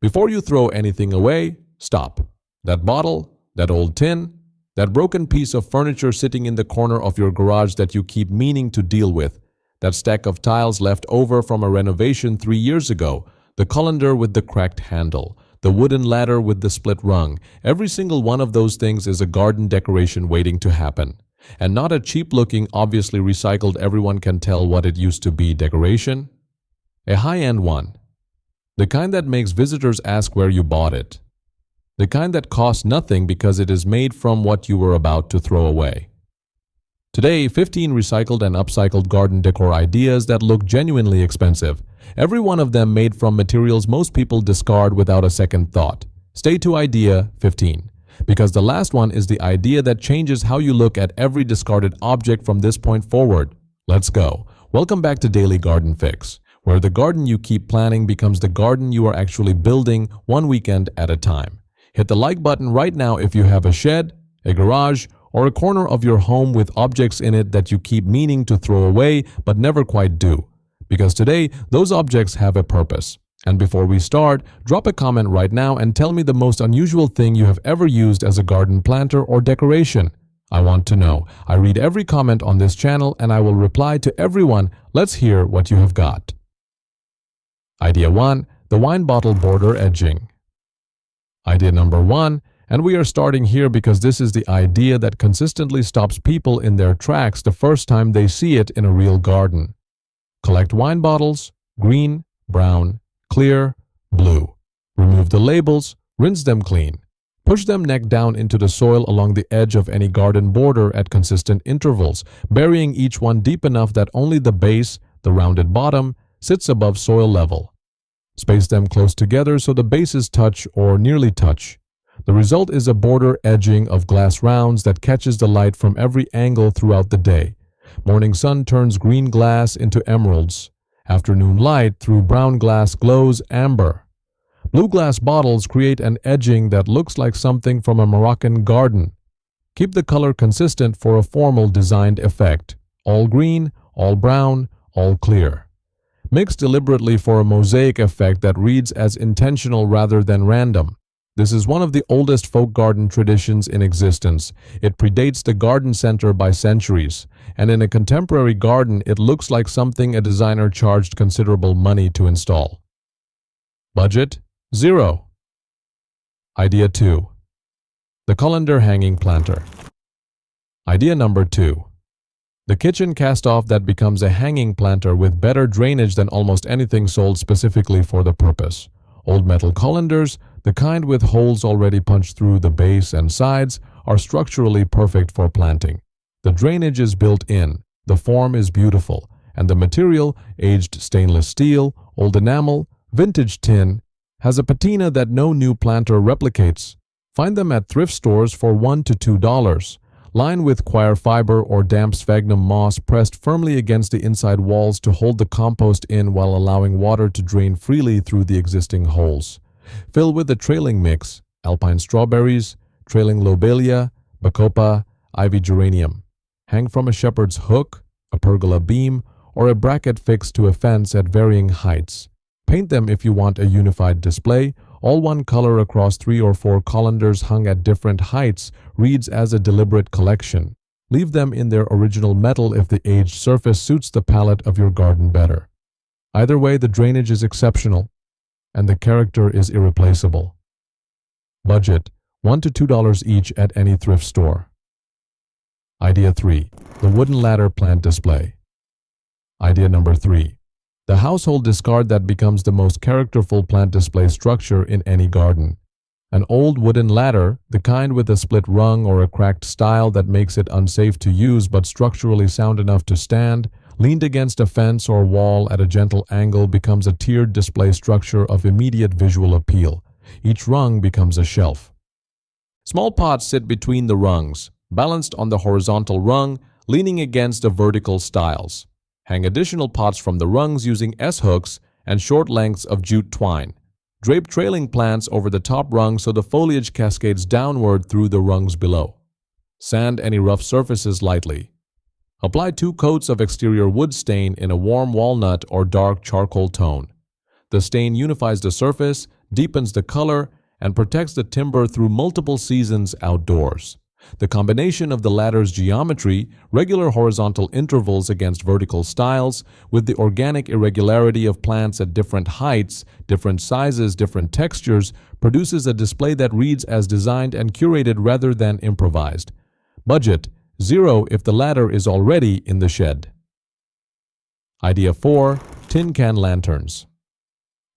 Before you throw anything away, stop. That bottle, that old tin, that broken piece of furniture sitting in the corner of your garage that you keep meaning to deal with, that stack of tiles left over from a renovation 3 years ago, the colander with the cracked handle, the wooden ladder with the split rung, every single one of those things is a garden decoration waiting to happen. And not a cheap-looking, obviously recycled, everyone can tell what it used to be decoration. A high-end one. The kind that makes visitors ask where you bought it. The kind that costs nothing because it is made from what you were about to throw away. Today, 15 recycled and upcycled garden decor ideas that look genuinely expensive. Every one of them made from materials most people discard without a second thought. Stay to idea 15. Because the last one is the idea that changes how you look at every discarded object from this point forward. Let's go. Welcome back to Daily Garden Fix, where the garden you keep planning becomes the garden you are actually building one weekend at a time. Hit the like button right now if you have a shed, a garage, or a corner of your home with objects in it that you keep meaning to throw away but never quite do. Because today, those objects have a purpose. And before we start, drop a comment right now and tell me the most unusual thing you have ever used as a garden planter or decoration. I want to know. I read every comment on this channel and I will reply to everyone. Let's hear what you have got. Idea 1. The wine bottle border edging. Idea number 1. And we are starting here because this is the idea that consistently stops people in their tracks the first time they see it in a real garden. Collect wine bottles, green, brown, clear, blue. Remove the labels, rinse them clean. Push them neck down into the soil along the edge of any garden border at consistent intervals, burying each one deep enough that only the base, the rounded bottom, sits above soil level. Space them close together so the bases touch or nearly touch. The result is a border edging of glass rounds that catches the light from every angle throughout the day. Morning sun turns green glass into emeralds. Afternoon light through brown glass glows amber. Blue glass bottles create an edging that looks like something from a Moroccan garden. Keep the color consistent for a formal designed effect. All green, all brown, all clear. Mix deliberately for a mosaic effect that reads as intentional rather than random. This is one of the oldest folk garden traditions in existence. It predates the garden center by centuries, and in a contemporary garden it looks like something a designer charged considerable money to install. Budget? 0. Idea 2. The colander hanging planter. Idea number 2. The kitchen cast-off that becomes a hanging planter with better drainage than almost anything sold specifically for the purpose. Old metal colanders, the kind with holes already punched through the base and sides, are structurally perfect for planting. The drainage is built in, the form is beautiful, and the material, aged stainless steel, old enamel, vintage tin, has a patina that no new planter replicates. Find them at thrift stores for $1 to $2. Line with coir fiber or damp sphagnum moss pressed firmly against the inside walls to hold the compost in while allowing water to drain freely through the existing holes. Fill with a trailing mix, alpine strawberries, trailing lobelia, bacopa, ivy geranium. Hang from a shepherd's hook, a pergola beam, or a bracket fixed to a fence at varying heights. Paint them if you want a unified display. All one color across 3 or 4 colanders hung at different heights reads as a deliberate collection. Leave them in their original metal if the aged surface suits the palette of your garden better. Either way, the drainage is exceptional, and the character is irreplaceable. Budget: $1 to $2 each at any thrift store. Idea 3. The wooden ladder plant display. Idea number 3. The household discard that becomes the most characterful plant display structure in any garden. An old wooden ladder, the kind with a split rung or a cracked style that makes it unsafe to use but structurally sound enough to stand, leaned against a fence or wall at a gentle angle, becomes a tiered display structure of immediate visual appeal. Each rung becomes a shelf. Small pots sit between the rungs, balanced on the horizontal rung, leaning against the vertical stiles. Hang additional pots from the rungs using S-hooks and short lengths of jute twine. Drape trailing plants over the top rung so the foliage cascades downward through the rungs below. Sand any rough surfaces lightly. Apply 2 coats of exterior wood stain in a warm walnut or dark charcoal tone. The stain unifies the surface, deepens the color, and protects the timber through multiple seasons outdoors. The combination of the latter's geometry, regular horizontal intervals against vertical stiles, with the organic irregularity of plants at different heights, different sizes, different textures, produces a display that reads as designed and curated rather than improvised. Budget: zero if the latter is already in the shed. Idea 4. Tin can lanterns.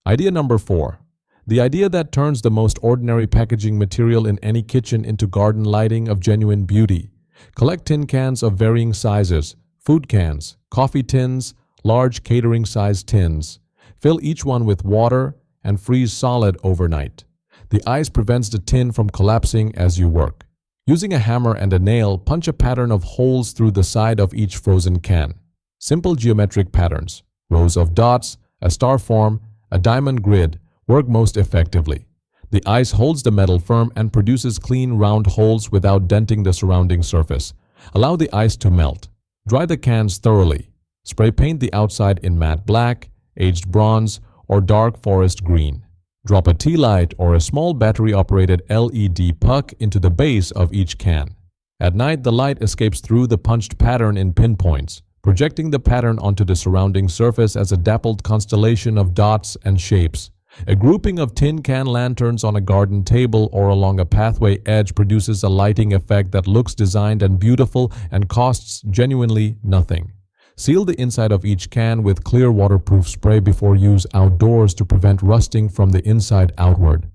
Idea number 4. The idea that turns the most ordinary packaging material in any kitchen into garden lighting of genuine beauty. Collect tin cans of varying sizes, food cans, coffee tins, large catering-sized tins. Fill each one with water and freeze solid overnight. The ice prevents the tin from collapsing as you work. Using a hammer and a nail, punch a pattern of holes through the side of each frozen can. Simple geometric patterns, rows of dots, a star form, a diamond grid, work most effectively. The ice holds the metal firm and produces clean round holes without denting the surrounding surface. Allow the ice to melt. Dry the cans thoroughly. Spray paint the outside in matte black, aged bronze, or dark forest green. Drop a tea light or a small battery-operated LED puck into the base of each can. At night, the light escapes through the punched pattern in pinpoints, projecting the pattern onto the surrounding surface as a dappled constellation of dots and shapes. A grouping of tin can lanterns on a garden table or along a pathway edge produces a lighting effect that looks designed and beautiful and costs genuinely nothing. Seal the inside of each can with clear waterproof spray before use outdoors to prevent rusting from the inside outward.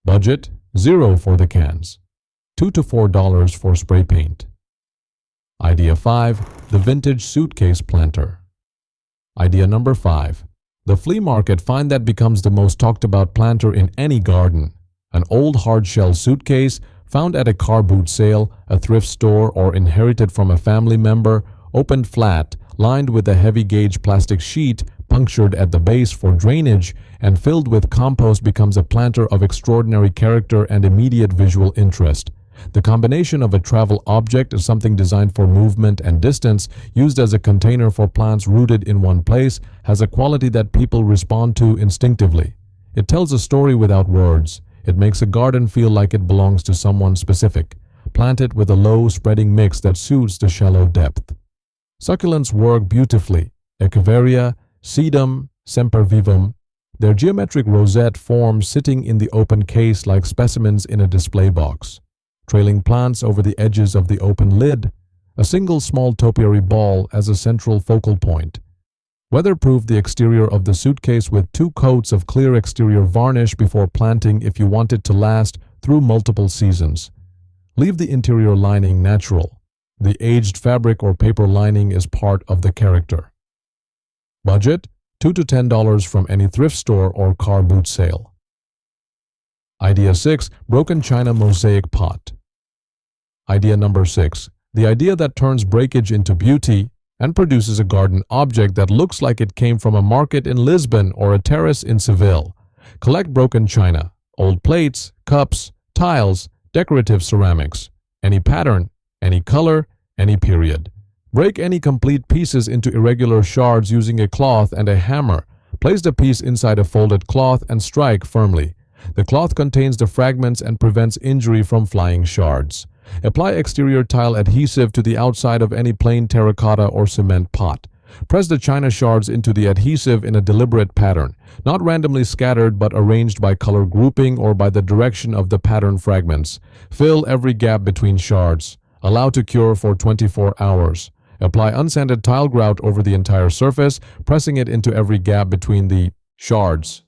Budget: zero for the cans. $2 to $4 for spray paint. Idea 5. The vintage suitcase planter. Idea number 5. The flea market find that becomes the most talked about planter in any garden. An old hard-shell suitcase found at a car boot sale, a thrift store, or inherited from a family member, opened flat, lined with a heavy-gauge plastic sheet, punctured at the base for drainage, and filled with compost becomes a planter of extraordinary character and immediate visual interest. The combination of a travel object, something designed for movement and distance, used as a container for plants rooted in one place, has a quality that people respond to instinctively. It tells a story without words. It makes a garden feel like it belongs to someone specific. Plant it with a low, spreading mix that suits the shallow depth. Succulents work beautifully. Echeveria, sedum, sempervivum. Their geometric rosette forms sitting in the open case like specimens in a display box. Trailing plants over the edges of the open lid, a single small topiary ball as a central focal point. Weatherproof the exterior of the suitcase with 2 coats of clear exterior varnish before planting if you want it to last through multiple seasons. Leave the interior lining natural. The aged fabric or paper lining is part of the character. Budget: $2 to $10 from any thrift store or car boot sale. Idea 6. Broken China Mosaic Pot. Idea number 6. The idea that turns breakage into beauty and produces a garden object that looks like it came from a market in Lisbon or a terrace in Seville. Collect broken china, old plates, cups, tiles, decorative ceramics, any pattern, any color, any period. Break any complete pieces into irregular shards using a cloth and a hammer. Place the piece inside a folded cloth and strike firmly. The cloth contains the fragments and prevents injury from flying shards. Apply exterior tile adhesive to the outside of any plain terracotta or cement pot. Press the china shards into the adhesive in a deliberate pattern, not randomly scattered but arranged by color grouping or by the direction of the pattern fragments. Fill every gap between shards. Allow to cure for 24 hours. Apply unsanded tile grout over the entire surface, pressing it into every gap between the shards.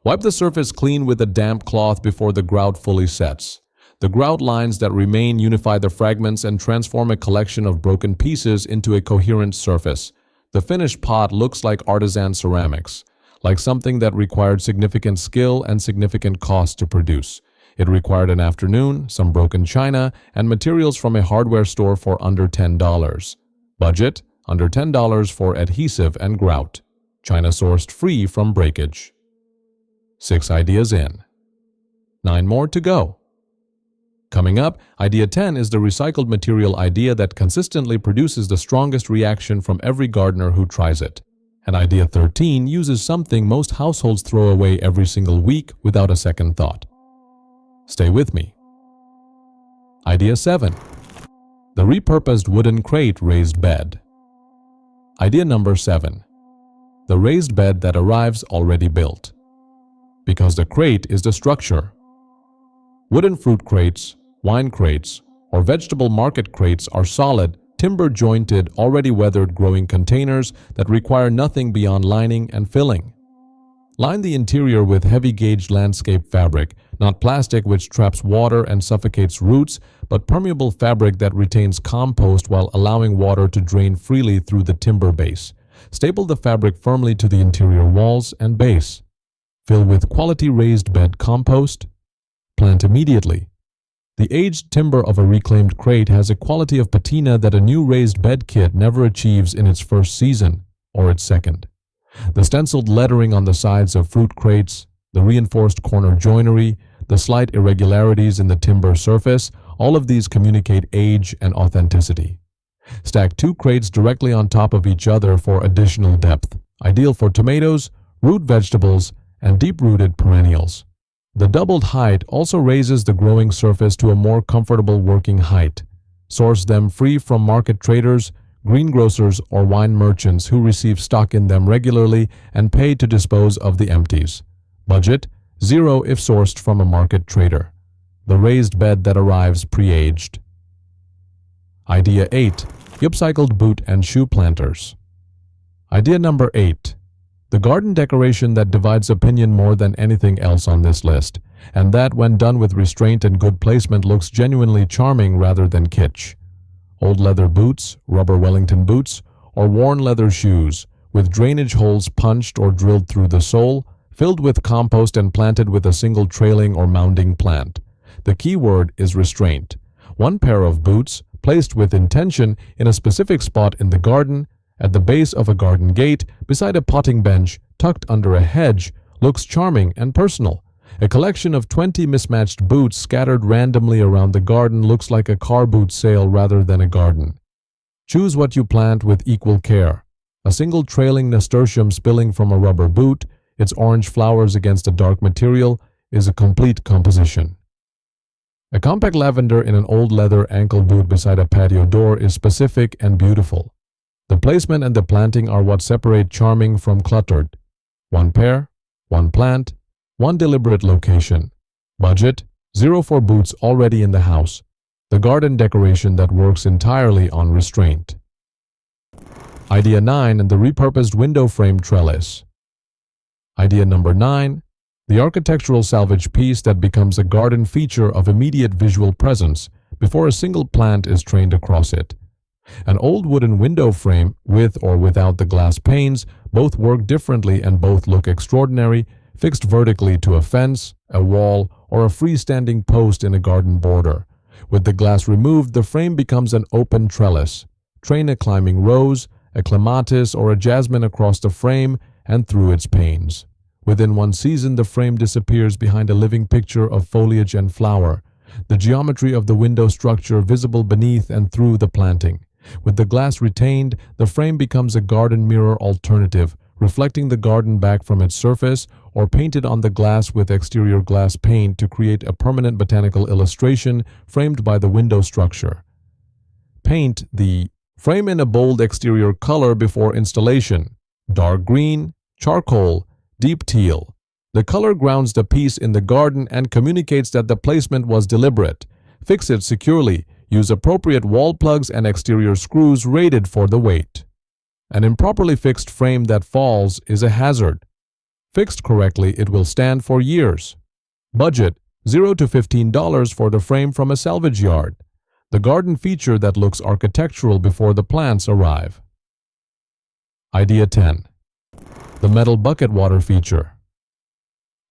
Wipe the surface clean with a damp cloth before the grout fully sets. The grout lines that remain unify the fragments and transform a collection of broken pieces into a coherent surface. The finished pot looks like artisan ceramics, like something that required significant skill and significant cost to produce. It required an afternoon, some broken china, and materials from a hardware store for under $10. Budget: under $10 for adhesive and grout. China sourced free from breakage. 6 ideas in. 9 more to go. Coming up, idea 10 is the recycled material idea that consistently produces the strongest reaction from every gardener who tries it. And idea 13 uses something most households throw away every single week without a second thought. Stay with me. Idea 7. The repurposed wooden crate raised bed. Idea number 7. The raised bed that arrives already built. Because the crate is the structure. Wooden fruit crates, wine crates, or vegetable market crates are solid, timber-jointed, already weathered growing containers that require nothing beyond lining and filling. Line the interior with heavy-gauge landscape fabric, not plastic which traps water and suffocates roots, but permeable fabric that retains compost while allowing water to drain freely through the timber base. Staple the fabric firmly to the interior walls and base. Fill with quality raised bed compost. Plant immediately. The aged timber of a reclaimed crate has a quality of patina that a new raised bed kit never achieves in its first season or its second. The stenciled lettering on the sides of fruit crates, the reinforced corner joinery, the slight irregularities in the timber surface, all of these communicate age and authenticity. Stack 2 crates directly on top of each other for additional depth, ideal for tomatoes, root vegetables, and deep-rooted perennials. The doubled height also raises the growing surface to a more comfortable working height. Source them free from market traders, greengrocers, or wine merchants who receive stock in them regularly and pay to dispose of the empties. Budget: 0 if sourced from a market trader. The raised bed that arrives pre-aged. Idea 8. Upcycled boot and shoe planters. Idea number 8. The garden decoration that divides opinion more than anything else on this list, and that when done with restraint and good placement looks genuinely charming rather than kitsch. Old leather boots, rubber Wellington boots, or worn leather shoes, with drainage holes punched or drilled through the sole, filled with compost and planted with a single trailing or mounding plant. The key word is restraint. One pair of boots, placed with intention in a specific spot in the garden, at the base of a garden gate, beside a potting bench, tucked under a hedge, looks charming and personal. A collection of 20 mismatched boots scattered randomly around the garden looks like a car boot sale rather than a garden. Choose what you plant with equal care. A single trailing nasturtium spilling from a rubber boot, its orange flowers against a dark material, is a complete composition. A compact lavender in an old leather ankle boot beside a patio door is specific and beautiful. The placement and the planting are what separate charming from cluttered. One pair, one plant, one deliberate location. Budget: 0 for boots already in the house. The garden decoration that works entirely on restraint. Idea 9 and the repurposed window frame trellis. Idea number 9. The architectural salvage piece that becomes a garden feature of immediate visual presence before a single plant is trained across it. An old wooden window frame, with or without the glass panes, both work differently and both look extraordinary, fixed vertically to a fence, a wall, or a freestanding post in a garden border. With the glass removed, the frame becomes an open trellis. Train a climbing rose, a clematis, or a jasmine across the frame and through its panes. Within one season, the frame disappears behind a living picture of foliage and flower, the geometry of the window structure visible beneath and through the planting. With the glass retained, the frame becomes a garden mirror alternative, reflecting the garden back from its surface, or painted on the glass with exterior glass paint to create a permanent botanical illustration framed by the window structure. Paint the frame in a bold exterior color before installation: dark green, charcoal, deep teal. The color grounds the piece in the garden and communicates that the placement was deliberate. Fix it securely. Use appropriate wall plugs and exterior screws rated for the weight. An improperly fixed frame that falls is a hazard. Fixed correctly, it will stand for years. Budget: $0 to $15 for the frame from a salvage yard. The garden feature that looks architectural before the plants arrive. Idea 10. The metal bucket water feature.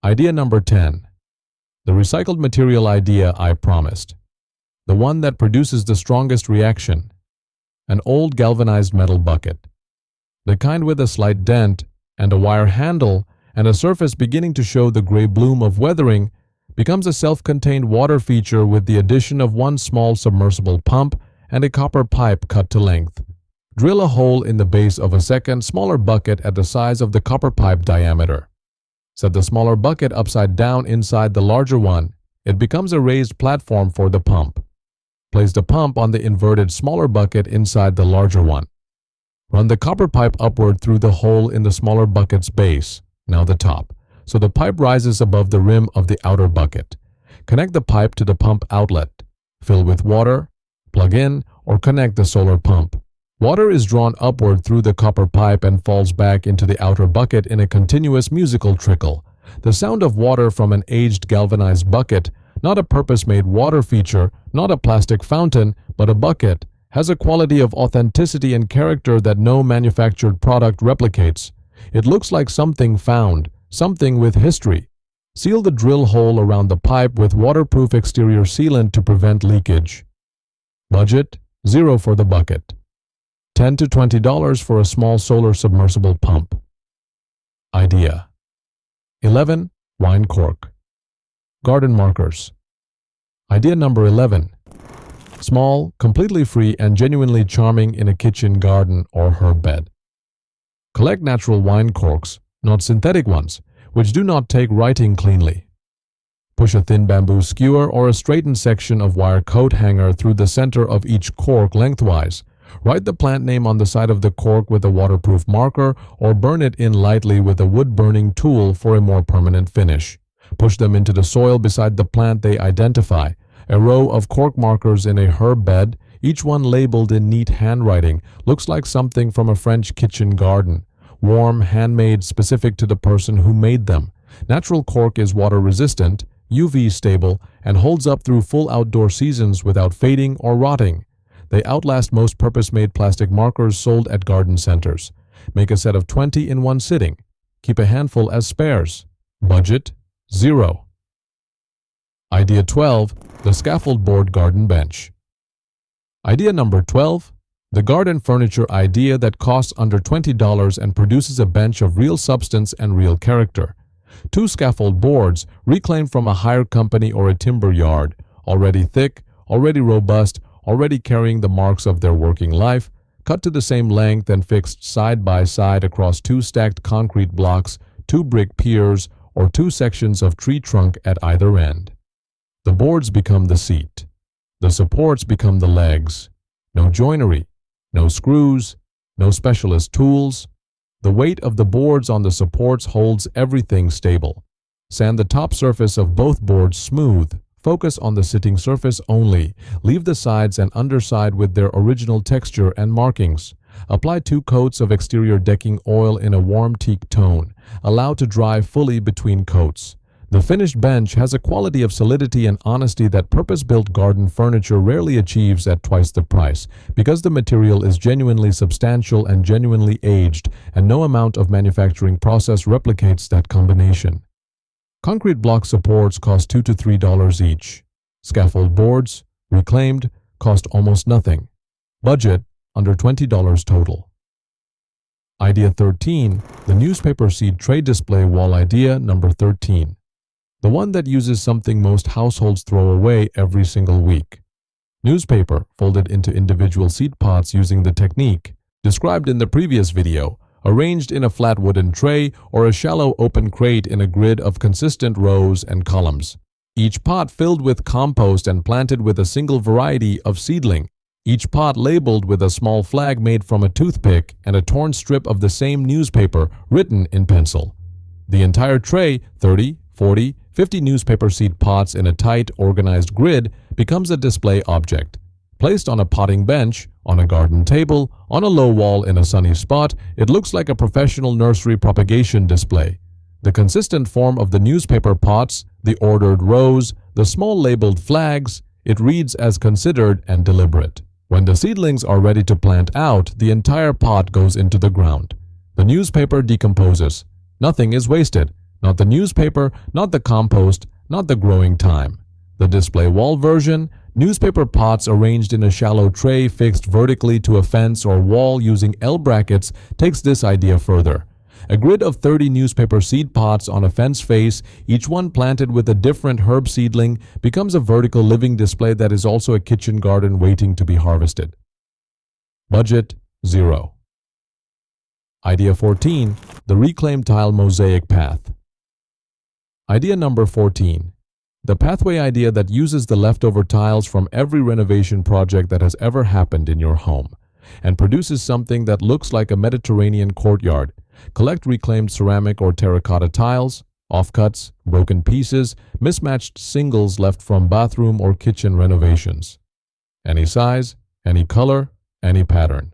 Idea number 10. The recycled material idea I promised. The one that produces the strongest reaction. An old galvanized metal bucket. The kind with a slight dent and a wire handle and a surface beginning to show the gray bloom of weathering becomes a self-contained water feature with the addition of one small submersible pump and a copper pipe cut to length. Drill a hole in the base of a second, smaller bucket at the size of the copper pipe diameter. Set the smaller bucket upside down inside the larger one. It becomes a raised platform for the pump. Place the pump on the inverted smaller bucket inside the larger one. Run the copper pipe upward through the hole in the smaller bucket's base, now the top, so the pipe rises above the rim of the outer bucket. Connect the pipe to the pump outlet. Fill with water, plug in, or connect the solar pump. Water is drawn upward through the copper pipe and falls back into the outer bucket in a continuous musical trickle. The sound of water from an aged galvanized bucket, not a purpose-made water feature, not a plastic fountain, but a bucket, has a quality of authenticity and character that no manufactured product replicates. It looks like something found, something with history. Seal the drill hole around the pipe with waterproof exterior sealant to prevent leakage. Budget, $0 for the bucket. $10 to $20 for a small solar submersible pump. Idea. 11. Wine cork. Garden markers. Idea number 11. Small, completely free, and genuinely charming in a kitchen garden or herb bed. Collect natural wine corks, not synthetic ones, which do not take writing cleanly. Push a thin bamboo skewer or a straightened section of wire coat hanger through the center of each cork lengthwise. Write the plant name on the side of the cork with a waterproof marker or burn it in lightly with a wood-burning tool for a more permanent finish. Push them into the soil beside the plant they identify. A row of cork markers in a herb bed, each one labeled in neat handwriting, looks like something from a French kitchen garden. Warm, handmade, specific to the person who made them. Natural cork is water-resistant, UV stable, and holds up through full outdoor seasons without fading or rotting. They outlast most purpose-made plastic markers sold at garden centers. Make a set of 20 in one sitting. Keep a handful as spares. Budget, $0. Idea 12. The Scaffold Board Garden Bench. Idea number 12. The garden furniture idea that costs under $20 and produces a bench of real substance and real character. 2 scaffold boards, reclaimed from a hire company or a timber yard, already thick, already robust, already carrying the marks of their working life, cut to the same length and fixed side by side across 2 stacked concrete blocks, 2 brick piers, or 2 sections of tree trunk at either end. The boards become the seat. The supports become the legs. No joinery, no screws, no specialist tools. The weight of the boards on the supports holds everything stable. Sand the top surface of both boards smooth. Focus on the sitting surface only. Leave the sides and underside with their original texture and markings. Apply 2 coats of exterior decking oil in a warm teak tone. Allow to dry fully between coats. The finished bench has a quality of solidity and honesty that purpose-built garden furniture rarely achieves at twice the price, because the material is genuinely substantial and genuinely aged, and no amount of manufacturing process replicates that combination. Concrete block supports cost $2 to $3 each. Scaffold boards, reclaimed, cost almost nothing. Budget, under $20 total. Idea 13. The newspaper seed tray display wall idea number 13. The one that uses something most households throw away every single week. Newspaper folded into individual seed pots using the technique described in the previous video, arranged in a flat wooden tray or a shallow open crate in a grid of consistent rows and columns. Each pot filled with compost and planted with a single variety of seedling. Each pot labeled with a small flag made from a toothpick and a torn strip of the same newspaper written in pencil. The entire tray, 30, 40, 50 newspaper seed pots in a tight, organized grid, becomes a display object. Placed on a potting bench, on a garden table, on a low wall in a sunny spot, it looks like a professional nursery propagation display. The consistent form of the newspaper pots, the ordered rows, the small labeled flags, it reads as considered and deliberate. When the seedlings are ready to plant out, the entire pot goes into the ground. The newspaper decomposes. Nothing is wasted. Not the newspaper, not the compost, not the growing time. The display wall version, newspaper pots arranged in a shallow tray fixed vertically to a fence or wall using L brackets, takes this idea further. A grid of 30 newspaper seed pots on a fence face, each one planted with a different herb seedling, becomes a vertical living display that is also a kitchen garden waiting to be harvested. Budget, 0. Idea 14. The reclaimed tile mosaic path. Idea number 14. The pathway idea that uses the leftover tiles from every renovation project that has ever happened in your home and produces something that looks like a Mediterranean courtyard. Collect reclaimed ceramic or terracotta tiles, offcuts, broken pieces, mismatched singles left from bathroom or kitchen renovations. Any size, any color, any pattern.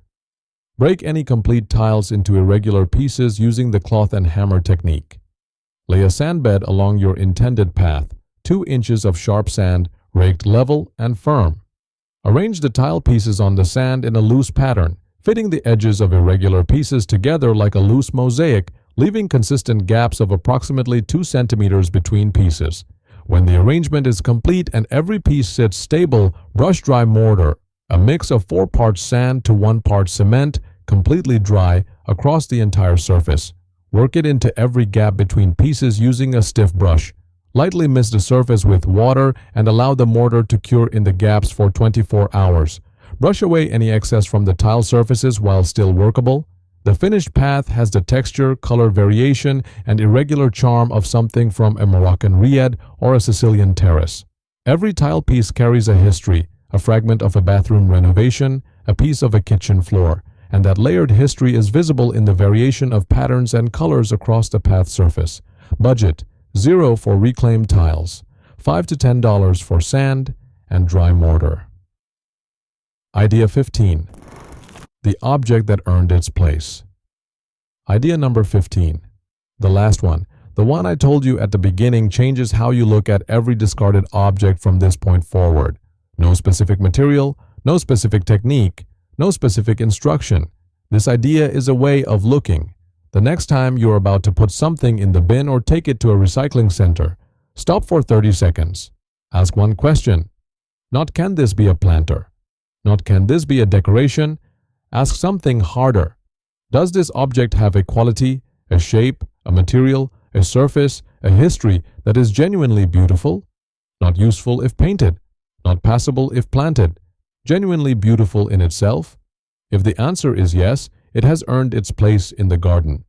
Break any complete tiles into irregular pieces using the cloth and hammer technique. Lay a sand bed along your intended path, 2 inches of sharp sand, raked level and firm. Arrange the tile pieces on the sand in a loose pattern, fitting the edges of irregular pieces together like a loose mosaic, leaving consistent gaps of approximately 2 centimeters between pieces. When the arrangement is complete and every piece sits stable, brush dry mortar, a mix of 4 parts sand to 1 part cement, completely dry, across the entire surface. Work it into every gap between pieces using a stiff brush. Lightly mist the surface with water and allow the mortar to cure in the gaps for 24 hours. Brush away any excess from the tile surfaces while still workable. The finished path has the texture, color variation, and irregular charm of something from a Moroccan riad or a Sicilian terrace. Every tile piece carries a history, a fragment of a bathroom renovation, a piece of a kitchen floor, and that layered history is visible in the variation of patterns and colors across the path surface. Budget: 0 for reclaimed tiles, $5 to $10 for sand and dry mortar. Idea 15. The object that earned its place. Idea number 15. The last one. The one I told you at the beginning changes how you look at every discarded object from this point forward. No specific material, no specific technique, no specific instruction. This idea is a way of looking. The next time you're about to put something in the bin or take it to a recycling center, stop for 30 seconds. Ask one question. Not can this be a planter? Not can this be a decoration? Ask something harder. Does this object have a quality, a shape, a material, a surface, a history that is genuinely beautiful? Not useful if painted, not passable if planted, genuinely beautiful in itself? If the answer is yes, it has earned its place in the garden.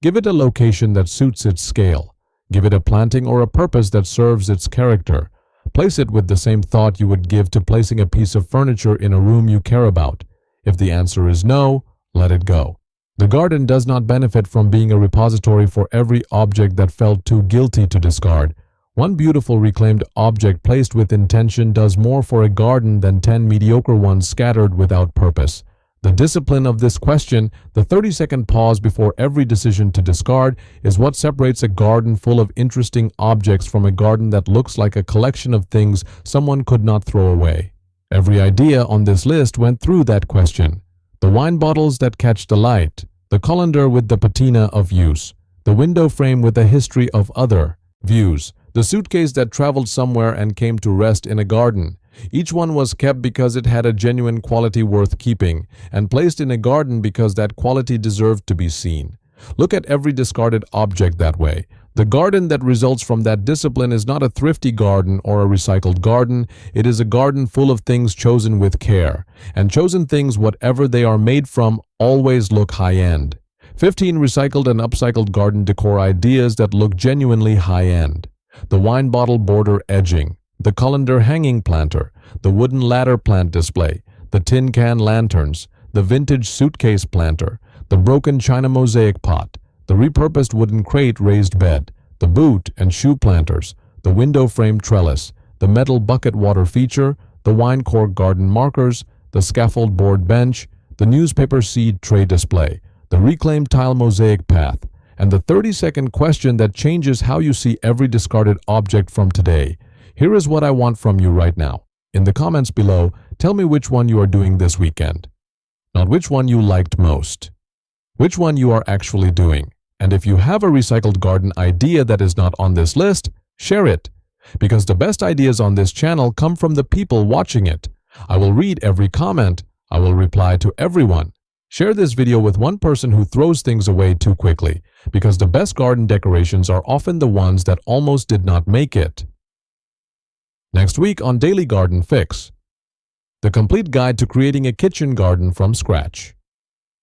Give it a location that suits its scale. Give it a planting or a purpose that serves its character. Place it with the same thought you would give to placing a piece of furniture in a room you care about. If the answer is no, let it go. The garden does not benefit from being a repository for every object that felt too guilty to discard. One beautiful reclaimed object placed with intention does more for a garden than 10 mediocre ones scattered without purpose. The discipline of this question, the 30-second pause before every decision to discard, is what separates a garden full of interesting objects from a garden that looks like a collection of things someone could not throw away. Every idea on this list went through that question. The wine bottles that catch the light, the colander with the patina of use, the window frame with a history of other views, the suitcase that traveled somewhere and came to rest in a garden. Each one was kept because it had a genuine quality worth keeping, and placed in a garden because that quality deserved to be seen. Look at every discarded object that way. The garden that results from that discipline is not a thrifty garden or a recycled garden. It is a garden full of things chosen with care. And chosen things, whatever they are made from, always look high-end. 15 recycled and upcycled garden decor ideas that look genuinely high-end. The wine bottle border edging, the colander hanging planter, the wooden ladder plant display, the tin can lanterns, the vintage suitcase planter, the broken china mosaic pot, the repurposed wooden crate raised bed, the boot and shoe planters, the window frame trellis, the metal bucket water feature, the wine cork garden markers, the scaffold board bench, the newspaper seed tray display, the reclaimed tile mosaic path, and the 30-second question that changes how you see every discarded object from today. Here is what I want from you right now. In the comments below, tell me which one you are doing this weekend. Not which one you liked most. Which one you are actually doing. And if you have a recycled garden idea that is not on this list, share it. Because the best ideas on this channel come from the people watching it. I will read every comment. I will reply to everyone. Share this video with one person who throws things away too quickly, because the best garden decorations are often the ones that almost did not make it. Next week on Daily Garden Fix, the complete guide to creating a kitchen garden from scratch.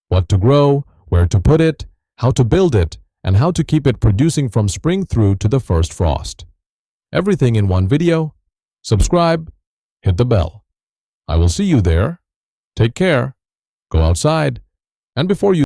what to grow, where to put it, how to build it, and how to keep it producing from spring through to the first frost. Everything in one video. Subscribe, hit the bell. I will see you there. Take care, go outside, and before you